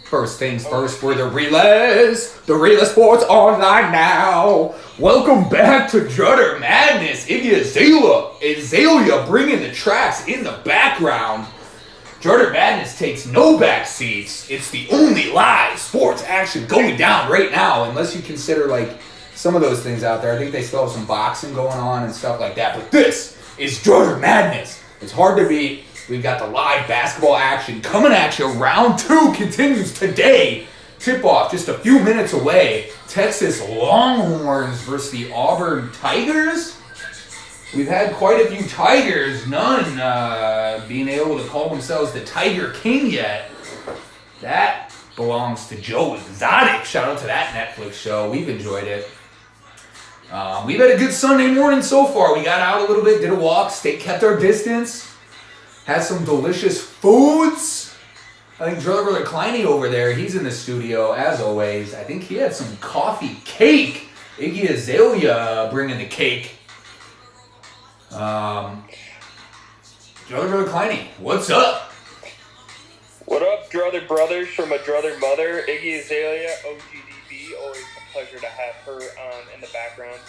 First things first for the Relays. The Relay Sports Online now. Welcome back to Drutter Madness. Iggy Azalea bringing the tracks in the background. Drutter Madness takes no back seats. It's the only live sports action going down right now, unless you consider like some of those things out there. I think they still have some boxing going on and stuff like that. But this is Drutter Madness. It's hard to beat. We've got the live basketball action coming at you. Round 2 continues today. Tip-off just a few minutes away. Texas Longhorns versus the Auburn Tigers. We've had quite a few Tigers, none being able to call themselves the Tiger King yet. That belongs to Joe Exotic. Shout out to that Netflix show. We've enjoyed it. We've had a good Sunday morning so far. We got out a little bit, did a walk, kept our distance. Had some delicious foods. I think Drutter Kleiny over there, he's in the studio as always. I think he had some coffee cake. Iggy Azalea bringing the cake. Drutter Kleiny, what's up? What up, Druther brothers from a Druther mother? Iggy Azalea, OGDB. Always a pleasure to have her in the background.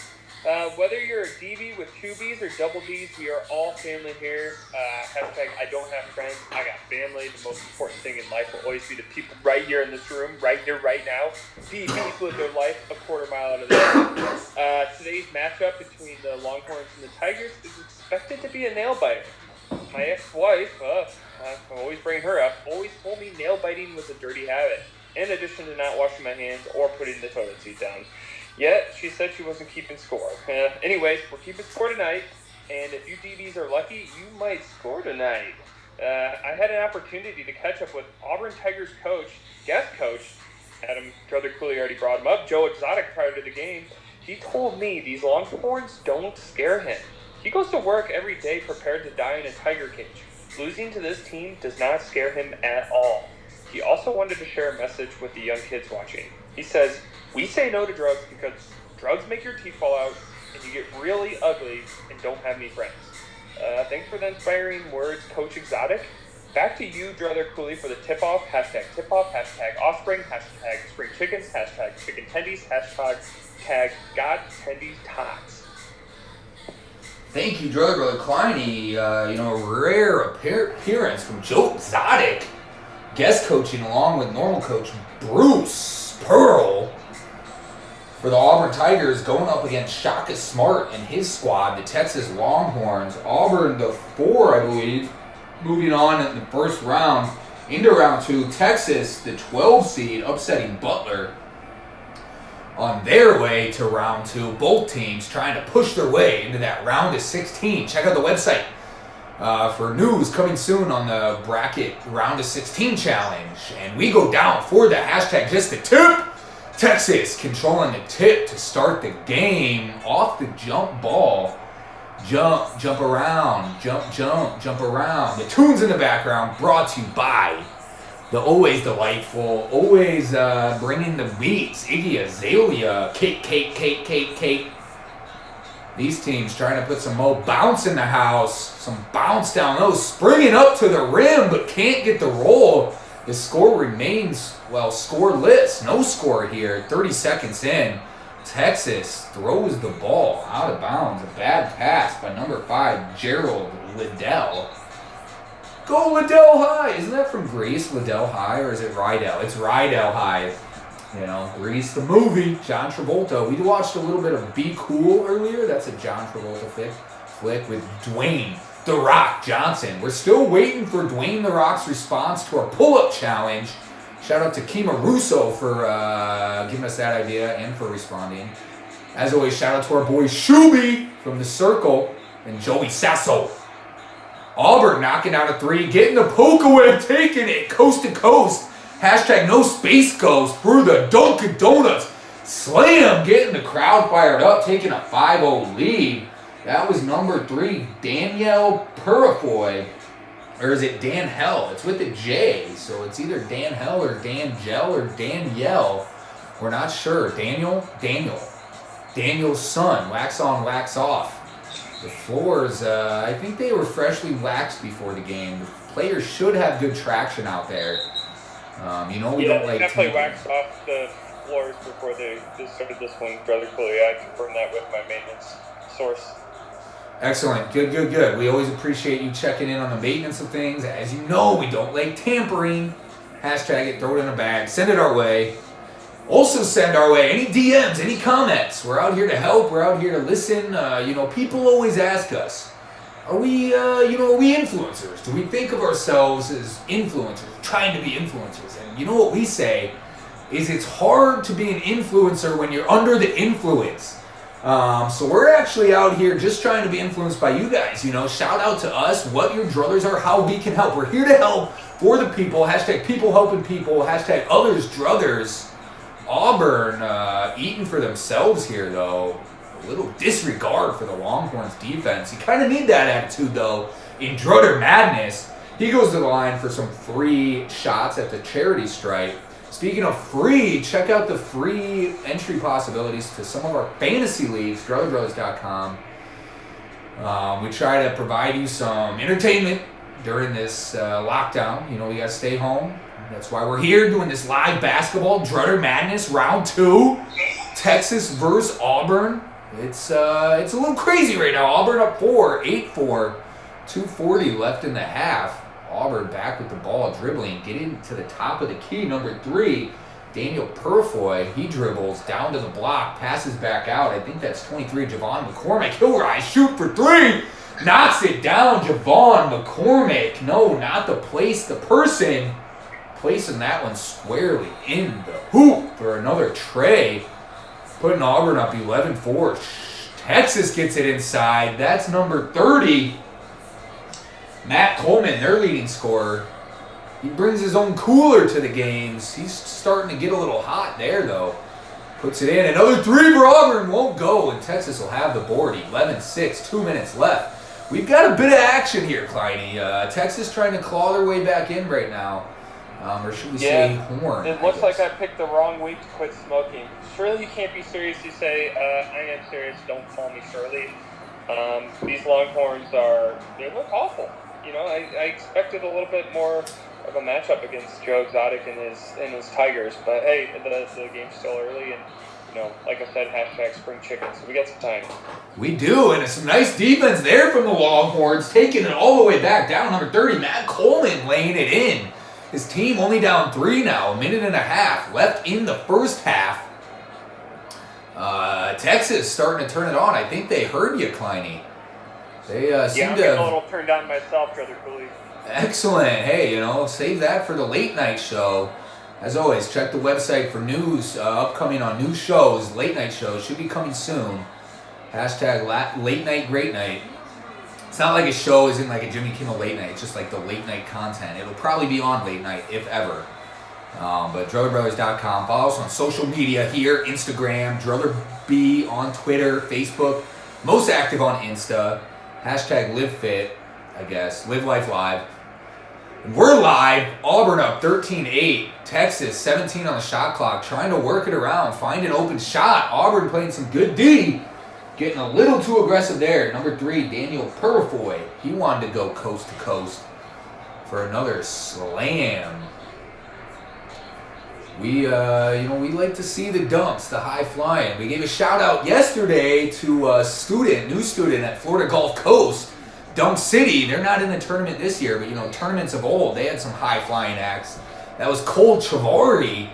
Whether you're a DB with 2 Bs or double Ds, we are all family here. Hashtag I don't have friends, I got family. The most important thing in life will always be the people right here in this room, right here, right now. DBs live their life a quarter mile out of there. Today's matchup between the Longhorns and the Tigers is expected to be a nail-biter. My ex-wife, I'm always bringing her up, always told me nail-biting was a dirty habit, in addition to not washing my hands or putting the toilet seat down. Yet, she said she wasn't keeping score. Anyways, we're keeping score tonight, and if you DBs are lucky, you might score tonight. I had an opportunity to catch up with Auburn Tigers guest coach, Adam Drutter Cooley already brought him up, Joe Exotic prior to the game. He told me these Longhorns don't scare him. He goes to work every day prepared to die in a tiger cage. Losing to this team does not scare him at all. He also wanted to share a message with the young kids watching. He says, "We say no to drugs because drugs make your teeth fall out and you get really ugly and don't have any friends." Thanks for the inspiring words, Coach Exotic. Back to you, Drutter Cooley, for the tip-off. Hashtag tip-off, hashtag offspring, hashtag spring chickens, hashtag chicken tendies, hashtag God tendies tots. Thank you, Drutter Kleiny. Rare appearance from Joe Exotic. Guest coaching along with normal coach Bruce Pearl for the Auburn Tigers, going up against Shaka Smart and his squad, the Texas Longhorns. Auburn, the 4, I believe, moving on in the first round into round 2. Texas, the 12 seed, upsetting Butler on their way to round 2. Both teams trying to push their way into that round of 16. Check out the website for news coming soon on the bracket round of 16 challenge. And we go down for the hashtag just the tip. Texas controlling the tip to start the game off the jump ball. Jump around, jump around. The tunes in the background brought to you by the always delightful, always bringing the beats, Iggy Azalea, cake. These teams trying to put some more bounce in the house, some bounce down low, springing up to the rim, but can't get the roll. The score remains, scoreless. No score here. 30 seconds in. Texas throws the ball out of bounds. A bad pass by number 5, Gerald Liddell. Go Liddell High! Isn't that from Greece, Liddell High, or is it Rydell? It's Rydell High. Grease the movie, John Travolta. We watched a little bit of Be Cool earlier. That's a John Travolta flick with Dwayne The Rock Johnson. We're still waiting for Dwayne The Rock's response to our pull-up challenge. Shout out to Kima Russo for giving us that idea and for responding. As always, shout out to our boy Shuby from The Circle and Joey Sasso. Auburn knocking out a 3, getting the poke away, taking it coast to coast. Hashtag no space goes through the Dunkin' Donuts. Slam, getting the crowd fired up, taking a 5-0 lead. That was number 3, Danielle Purifoy. Or is it Dan Hell? It's with a J, so it's either Dan Hell or Dan Gel or Danielle. We're not sure. Daniel's son. Wax on, wax off. The floors, I think they were freshly waxed before the game. The players should have good traction out there. We don't like definitely tampering. waxed off the floors before they started this one, Brother Cooley. I confirmed that with my maintenance source. Excellent. Good. We always appreciate you checking in on the maintenance of things. As you know, we don't like tampering. Hashtag it, throw it in a bag, send it our way. Also send our way any DMs, any comments. We're out here to help. We're out here to listen. People always ask us, are we influencers? Do we think of ourselves as influencers, trying to be influencers? And you know what we say is it's hard to be an influencer when you're under the influence. So we're actually out here just trying to be influenced by you guys. Shout out to us, what your druthers are, how we can help. We're here to help for the people. Hashtag people helping people. Hashtag others druthers. Auburn eating for themselves here, though. A little disregard for the Longhorns defense. You kind of need that attitude, though, in Drutter madness. He goes to the line for some free shots at the charity stripe. Speaking of free, check out the free entry possibilities to some of our fantasy leagues, DrutterBrothers.com. We try to provide you some entertainment during this lockdown. We got to stay home. That's why we're here doing this live basketball. Drutter Madness Round 2. Texas versus Auburn. It's a little crazy right now. Auburn up 8-4. 2:40 left in the half. Auburn back with the ball, dribbling, getting to the top of the key. Number 3, Daniel Purfoy. He dribbles down to the block, passes back out. I think that's 23, Javon McCormick. He'll rise, shoot for 3. Knocks it down, Javon McCormick. No, not the person. Placing that one squarely in the hoop for another tray. Putting Auburn up 11-4. Texas gets it inside. That's number 30. Matt Coleman, their leading scorer. He brings his own cooler to the games. He's starting to get a little hot there, though. Puts it in. Another 3 for Auburn. Won't go, and Texas will have the board. 11-6, 2 minutes left. We've got a bit of action here, Kleiny. Texas trying to claw their way back in right now. Or should we say horn? It looks like I picked the wrong week to quit smoking. Surely you can't be serious. You say, I am serious. Don't call me Shirley. These Longhorns they look awful. I expected a little bit more of a matchup against Joe Exotic and his Tigers. But hey, the game's still early, and like I said, hashtag spring chicken. So we got some time. We do, and it's some nice defense there from the Longhorns, taking it all the way back down. Number 30, Matt Coleman laying it in. His team only down 3 now, 1.5 minutes left in the first half. Texas starting to turn it on. I think they heard you, Kleiny. They seem I'm to getting a little turned on myself, Brother Cooley. Excellent. Hey, save that for the late night show. As always, check the website for news upcoming on new shows. Late night shows should be coming soon. Hashtag late night, great night. It's not like a show isn't like a Jimmy Kimmel late night. It's just like the late night content. It'll probably be on late night, if ever. But DrutterBrothers.com. Follow us on social media here. Instagram, DrutherB on Twitter, Facebook. Most active on Insta. Hashtag LiveFit, I guess. Live Life Live. And we're live. Auburn up 13-8. Texas 17 on the shot clock. Trying to work it around. Find an open shot. Auburn playing some good D. Getting a little too aggressive there. Number 3, Daniel Purfoy. He wanted to go coast to coast for another slam. We like to see the dumps, the high flying. We gave a shout out yesterday to a new student at Florida Gulf Coast, Dunk City. They're not in the tournament this year, but tournaments of old, they had some high flying acts. That was Cole Chavari.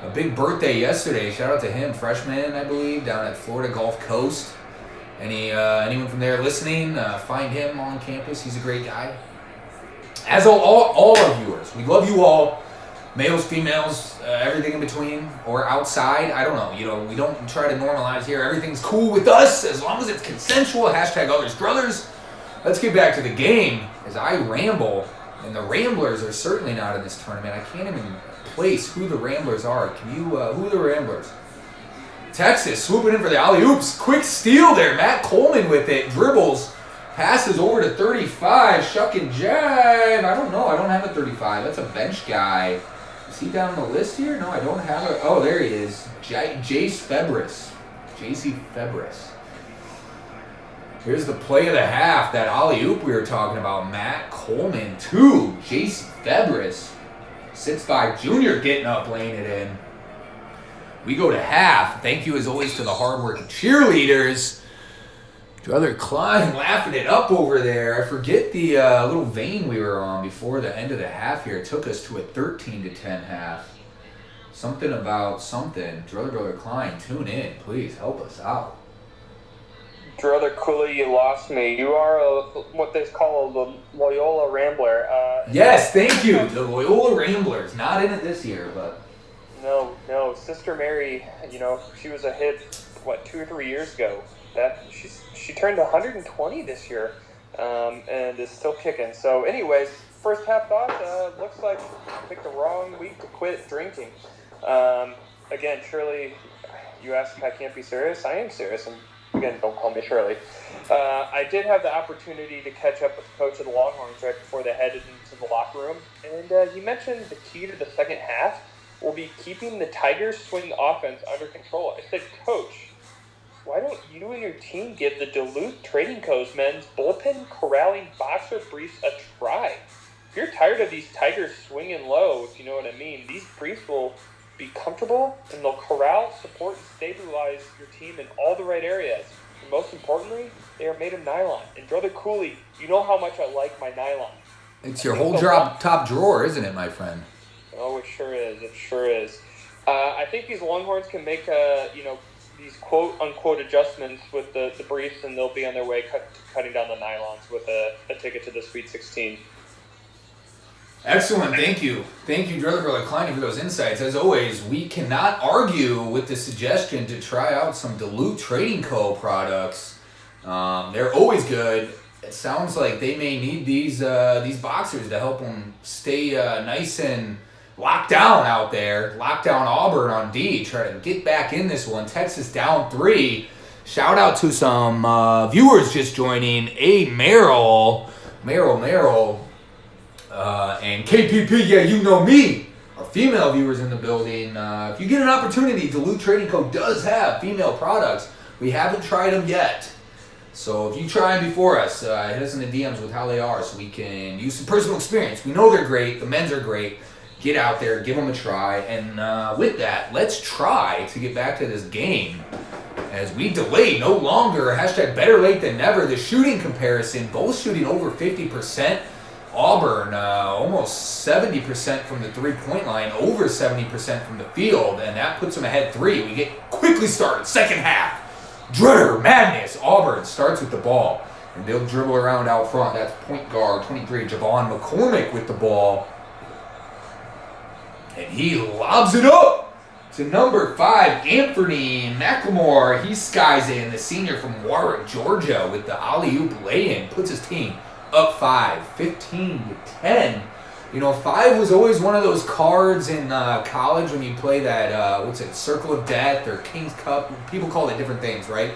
A big birthday yesterday. Shout out to him, freshman, I believe, down at Florida Gulf Coast. Anyone from there listening, find him on campus. He's a great guy. As all our viewers, we love you all. Males, females, everything in between, or outside. I don't know. We don't try to normalize here. Everything's cool with us as long as it's consensual. Hashtag others brothers. Let's get back to the game as I ramble. And the Ramblers are certainly not in this tournament. I can't even place who the Ramblers are. Can you, who are the Ramblers? Texas swooping in for the alley-oops. Quick steal there. Matt Coleman with it. Dribbles. Passes over to 35. Shuck and jive. I don't know. I don't have a 35. That's a bench guy. Is he down the list here? No, I don't have it. Oh, there he is. Jace Febris. JC Febris. Here's the play of the half. That alley-oop we were talking about. Matt Coleman to JC Febris. 6'5", Junior getting up, laying it in. We go to half. Thank you, as always, to the hardworking cheerleaders. Brother Klein laughing it up over there. I forget the little vein we were on before the end of the half here. It took us to a 13-10 half. Something about something. Brother Klein, tune in. Please help us out. Druther Cooley, you lost me. You are what they call a Loyola Rambler. Yes, thank you. The Loyola Ramblers. Not in it this year, but... No. Sister Mary, she was a hit, 2 or 3 years ago. She turned 120 this year, and is still kicking. So, anyways, first half thoughts. Looks like I picked the wrong week to quit drinking. Again, Shirley, you asked if I can't be serious. I am serious, and again, don't call me Shirley. I did have the opportunity to catch up with the coach of the Longhorns right before they headed into the locker room, and he mentioned the key to the second half will be keeping the Tigers' swing offense under control. I said, Coach, why don't you and your team give the Duluth Trading Co.'s men's bullpen corralling boxer briefs a try? If you're tired of these Tigers swinging low, if you know what I mean, these briefs will be comfortable and they'll corral, support, and stabilize your team in all the right areas. And most importantly, they are made of nylon. And Brother Cooley, you know how much I like my nylon. It's your whole top drawer, isn't it, my friend? Oh, it sure is. I think these Longhorns can make, these quote-unquote adjustments with the briefs, and they'll be on their way cutting down the nylons with a ticket to the Sweet 16. Excellent. Thank you. Thank you, Brother Klein, for those insights. As always, we cannot argue with the suggestion to try out some Duluth Trading Co. products. They're always good. It sounds like they may need these boxers to help them stay nice and locked down out there. Lock down Auburn on D. Try to get back in this one. Texas down 3. Shout out to some viewers just joining. Merrill, and KPP, yeah, you know me. Our female viewers in the building. If you get an opportunity, Duluth Trading Co. does have female products. We haven't tried them yet. So if you try them before us, hit us in the DMs with how they are so we can use some personal experience. We know they're great. The men's are great. Get out there, give them a try. And with that, let's try to get back to this game. As we delay no longer, hashtag better late than never. The shooting comparison, both shooting over 50%. Auburn, almost 70% from the three-point line, over 70% from the field, and that puts them ahead 3. We get quickly started, second half. Drutter, madness. Auburn starts with the ball, and they'll dribble around out front. That's point guard, 23, Javon McCormick with the ball. And he lobs it up to number 5, Anthony McLemore. He skies in, the senior from Warwick, Georgia, with the alley-oop lay-in. Puts his team up 5, 15-10. 5 was always one of those cards in college when you play that, Circle of Death or King's Cup. People call it different things, right?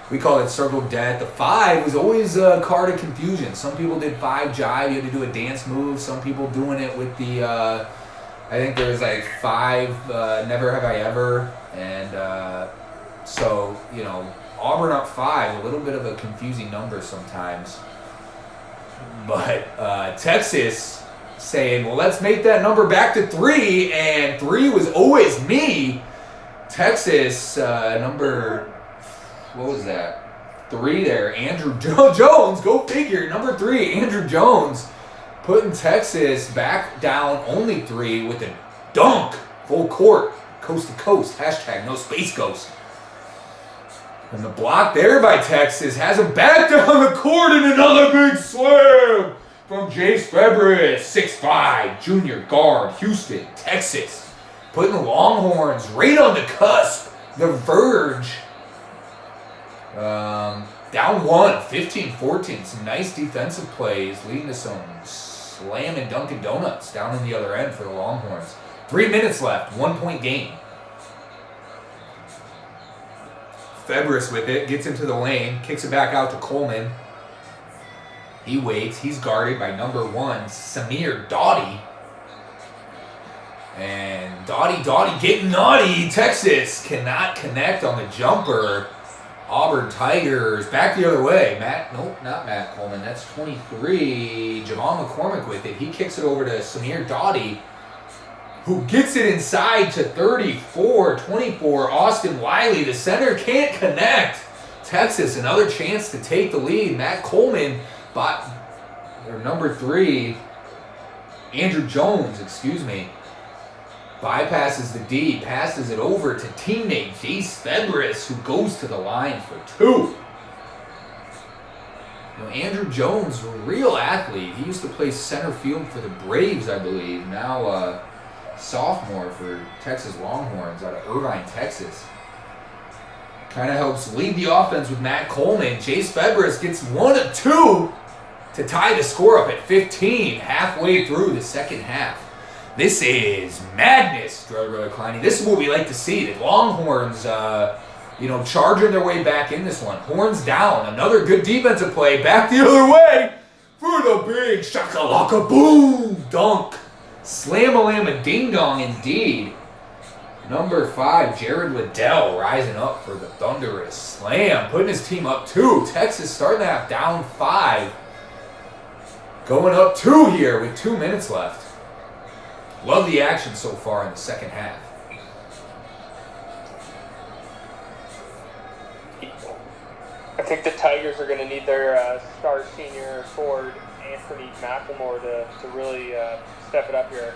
We call it Circle of Death. The 5 was always a card of confusion. Some people did 5 jive. You had to do a dance move. Some people doing it with the, I think there was 5 Never Have I Ever. And Auburn up 5, a little bit of a confusing number sometimes. But Texas saying, well, let's make that number back to 3, and 3 was always me. Texas, number, what was that? 3 there, Andrew Jones, go figure, number 3, Andrew Jones, putting Texas back down only 3 with a dunk, full court, coast to coast, hashtag no space ghost. And the block there by Texas has him back down the court in another big slam from Jace Febres, 6'5", junior guard, Houston, Texas. Putting the Longhorns right on the cusp, the verge. Down 1, 15-14. Some nice defensive plays leading to some slam and Dunkin' Donuts down in the other end for the Longhorns. 3 minutes left, 1-point game. Febres with it, gets into the lane, kicks it back out to Coleman. He waits. He's guarded by number 1, Samir Doughty. And Doughty getting naughty. Texas cannot connect on the jumper. Auburn Tigers back the other way. Not Matt Coleman. That's 23. Javon McCormick with it. He kicks it over to Samir Doughty. who gets it inside to 34-24. Austin Wiley, the center, can't connect. Texas, another chance to take the lead. Matt Coleman, number 3, Andrew Jones, bypasses the D, passes it over to teammate Jace Febris, who goes to the line for 2. Andrew Jones, a real athlete. He used to play center field for the Braves, I believe. Now sophomore for Texas Longhorns out of Irvine, Texas. Kind of helps lead the offense with Matt Coleman. Jace Febris gets 1 of 2 to tie the score up at 15 halfway through the second half. This is madness, Brother Kleiny. This is what we like to see. The Longhorns, charging their way back in this one. Horns down. Another good defensive play. Back the other way for the big shakalaka boom dunk. Slam-a-lam-a ding-dong indeed. Number 5, Jared Liddell, rising up for the thunderous slam. Putting his team up 2. Texas starting the half down 5. Going up 2 here with 2 minutes left. Love the action so far in the second half. I think the Tigers are going to need their star senior forward, Anthony McLemore, to really step it up here.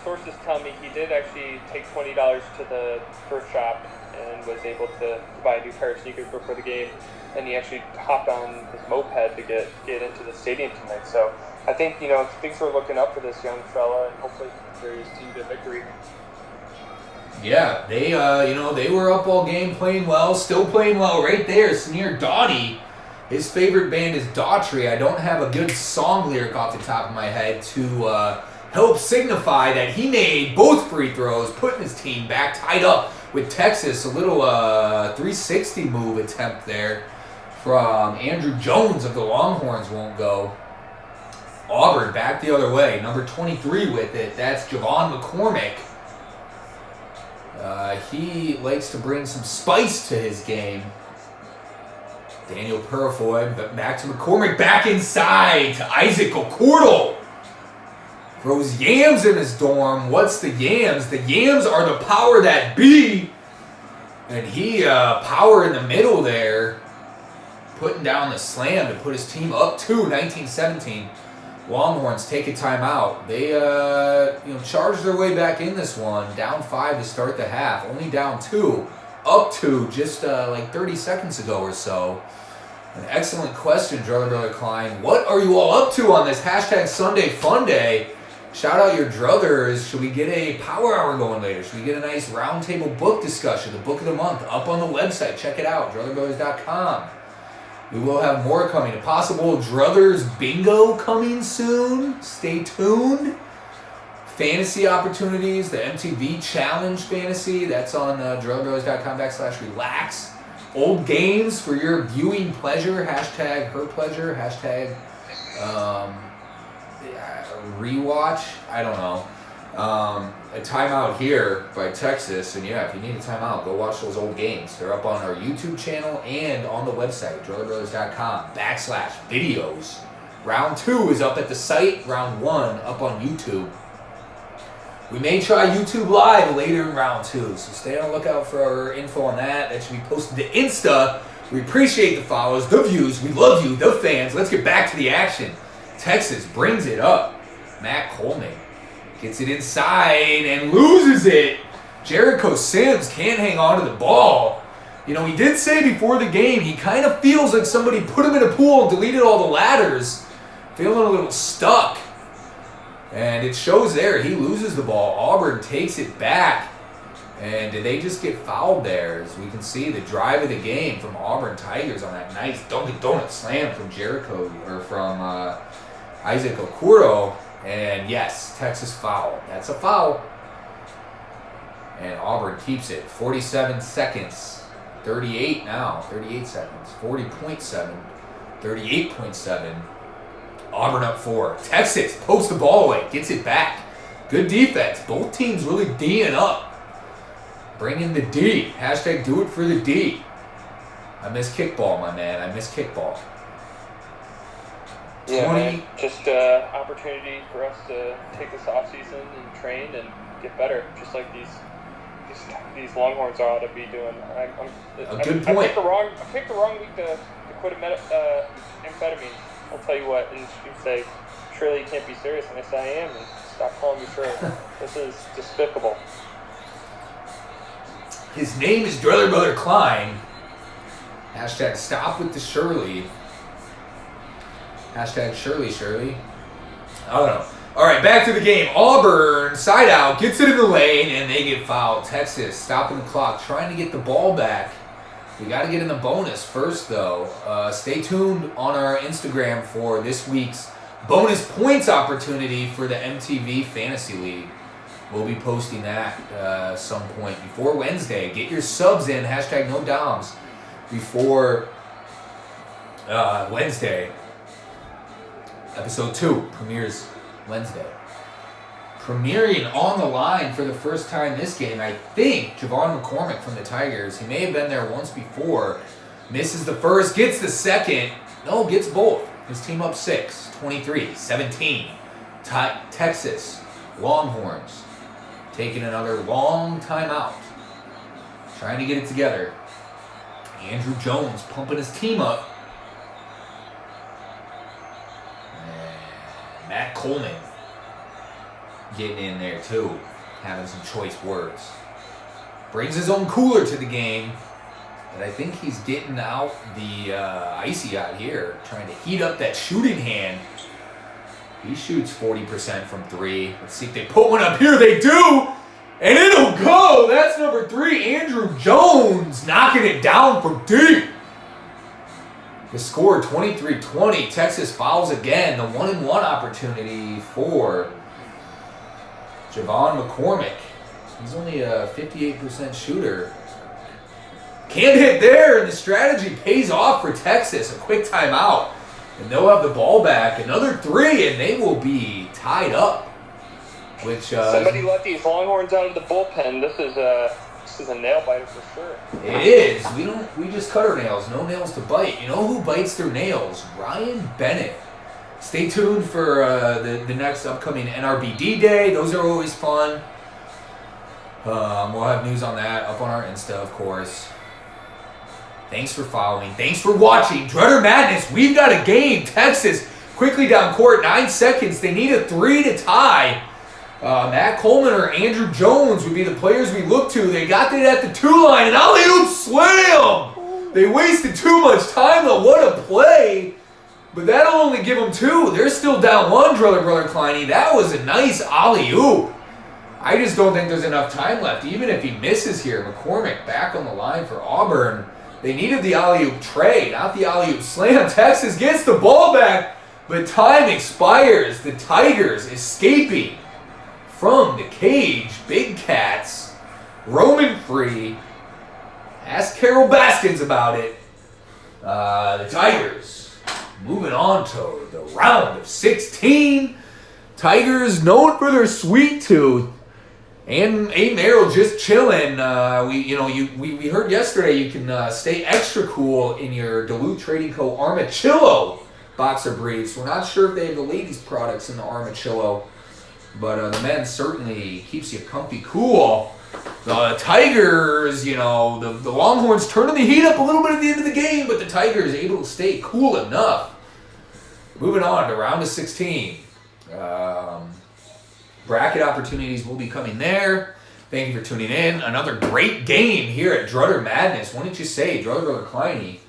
Sources tell me he did actually take $20 to the thrift shop and was able to buy a new pair of sneakers before the game. And he actually hopped on his moped to get into the stadium tonight. So I think, things are looking up for this young fella, and hopefully he can carry his team to victory. Yeah, they were up all game, playing well, still playing well right there. Sneer Doughty, his favorite band is Daughtry. I don't have a good song lyric off the top of my head to help signify that he made both free throws, putting his team back tied up with Texas. A little 360 move attempt there from Andrew Jones of the Longhorns won't go. Auburn back the other way. Number 23 with it. That's Javon McCormick. He likes to bring some spice to his game. Daniel Purifoy, but back to McCormick. Back inside to Isaac Okordal. Throws yams in his dorm. What's the yams? The yams are the power that be. And he power in the middle there. Putting down the slam to put his team up to 19-17. Longhorns take a timeout. They charge their way back in this one. Down 5 to start the half. Only down 2. Up 2 just 30 seconds ago or so. An excellent question, Brother Klein. What are you all up to on this hashtag Sunday Fun Day? Shout out your druthers. Should we get a power hour going later? Should we get a nice roundtable book discussion? The book of the month up on the website. Check it out, drutherbrothers.com. We will have more coming. A possible Druthers bingo coming soon. Stay tuned. Fantasy opportunities, the MTV Challenge Fantasy. That's on drutherbrothers.com/relax. Old games for your viewing pleasure. Hashtag her pleasure. Hashtag rewatch. I don't know. A timeout here by Texas, and if you need a timeout, go watch those old games. They're up on our YouTube channel and on the website, drutherbrothers.com/videos. Round 2 is up at the site. Round 1 up on YouTube. We may try YouTube Live later in round 2, so stay on the lookout for our info on that. That should be posted to Insta. We appreciate the follows, the views. We love you, the fans. Let's get back to the action. Texas brings it up. Matt Coleman gets it inside and loses it. Jericho Sims can't hang on to the ball. He did say before the game he kind of feels like somebody put him in a pool and deleted all the ladders. Feeling a little stuck. And it shows there. He loses the ball. Auburn takes it back. And they just get fouled there. As we can see, the drive of the game from Auburn Tigers on that nice Dunkin' Donut slam from Isaac Okoro. And yes, Texas foul. That's a foul. And Auburn keeps it. 47 seconds. 38 now. 38 seconds. 40.7. 38.7. Auburn up 4. Texas pokes the ball away. Gets it back. Good defense. Both teams really D'ing up. Bring in the D. Hashtag do it for the D. I miss kickball, my man. I miss kickball. Yeah, man. Just opportunity for us to take this off season and train and get better, just like these Longhorns ought to be doing. Good point. I picked the wrong week to quit amphetamines. I'll tell you what, and you say, surely you can't be serious, and I say I am, and stop calling me Shirley. This is despicable. His name is Drutter Brother Klein. Hashtag stop with the Shirley. Hashtag Shirley. I don't know. All right, back to the game. Auburn, side out, gets it in the lane, and they get fouled. Texas stopping the clock, trying to get the ball back. We got to get in the bonus first, though. Stay tuned on our Instagram for this week's bonus points opportunity for the MTV Fantasy League. We'll be posting that some point before Wednesday. Get your subs in, hashtag no doms, before Wednesday. Episode 2 premieres Wednesday. Premiering on the line for the first time this game, I think, Javon McCormick from the Tigers. He may have been there once before. Misses the first, gets the second. No, gets both. His team up 6, 23-17. Texas Longhorns taking another long time out. Trying to get it together. Andrew Jones pumping his team up. And Matt Coleman getting in there too, having some choice words. Brings his own cooler to the game, but I think he's getting out the icy out here, trying to heat up that shooting hand. He shoots 40% from 3. Let's see if they put one up here. They do, and it'll go. That's number 3, Andrew Jones, knocking it down from deep. The score 23-20. Texas fouls again. The 1-and-1 opportunity for Javon McCormick. He's only a 58% shooter. Can't hit there, and the strategy pays off for Texas. A quick timeout, and they'll have the ball back. Another 3, and they will be tied up. Which somebody let these Longhorns out of the bullpen. This is a nail biter for sure. It is. We just cut our nails. No nails to bite. You know who bites their nails? Ryan Bennett. Stay tuned for the next upcoming NRBD day. Those are always fun. We'll have news on that up on our Insta, of course. Thanks for following. Thanks for watching. Drutter Madness. We've got a game. Texas quickly down court. 9 seconds. They need a 3 to tie. Matt Coleman or Andrew Jones would be the players we look to. They got it at the 2 line, and alley-oop slam! They wasted too much time, though. What a play. But that'll only give them 2. They're still down 1, Brother Kleiny. That was a nice alley-oop. I just don't think there's enough time left, even if he misses here. McCormick back on the line for Auburn. They needed the alley-oop tray, not the alley-oop slam. Texas gets the ball back, but time expires. The Tigers escaping from the cage. Big Cats roaming free. Ask Carol Baskins about it. The Tigers moving on to the round of 16. Tigers known for their sweet tooth. And A. Merrill just chilling. We heard yesterday you can stay extra cool in your Duluth Trading Co. Armachillo boxer briefs. We're not sure if they have the ladies' products in the Armachillo, but the men certainly keeps you comfy cool. The Tigers, the Longhorns turning the heat up a little bit at the end of the game, but the Tigers able to stay cool enough. Moving on to round of 16. Bracket opportunities will be coming there. Thank you for tuning in. Another great game here at Drutter Madness. What did you say, Brother Kleiny?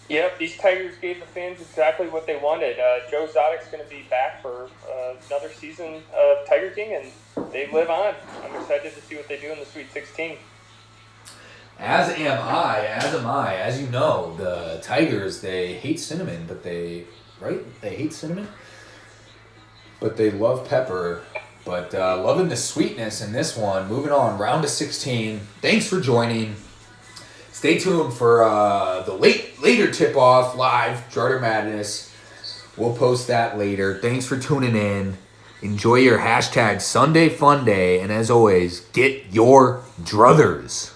Yep, these Tigers gave the fans exactly what they wanted. Joe Zodik's going to be back for another season of Tiger King, and they live on. I'm excited to see what they do in the Sweet 16. As am I. As you know, the Tigers, they hate cinnamon, but they hate cinnamon? But they love pepper. But loving the sweetness in this one. Moving on, round of 16. Thanks for joining. Stay tuned for the later tip-off live, Drutter Madness. We'll post that later. Thanks for tuning in. Enjoy your hashtag Sunday Fun Day. And as always, get your druthers.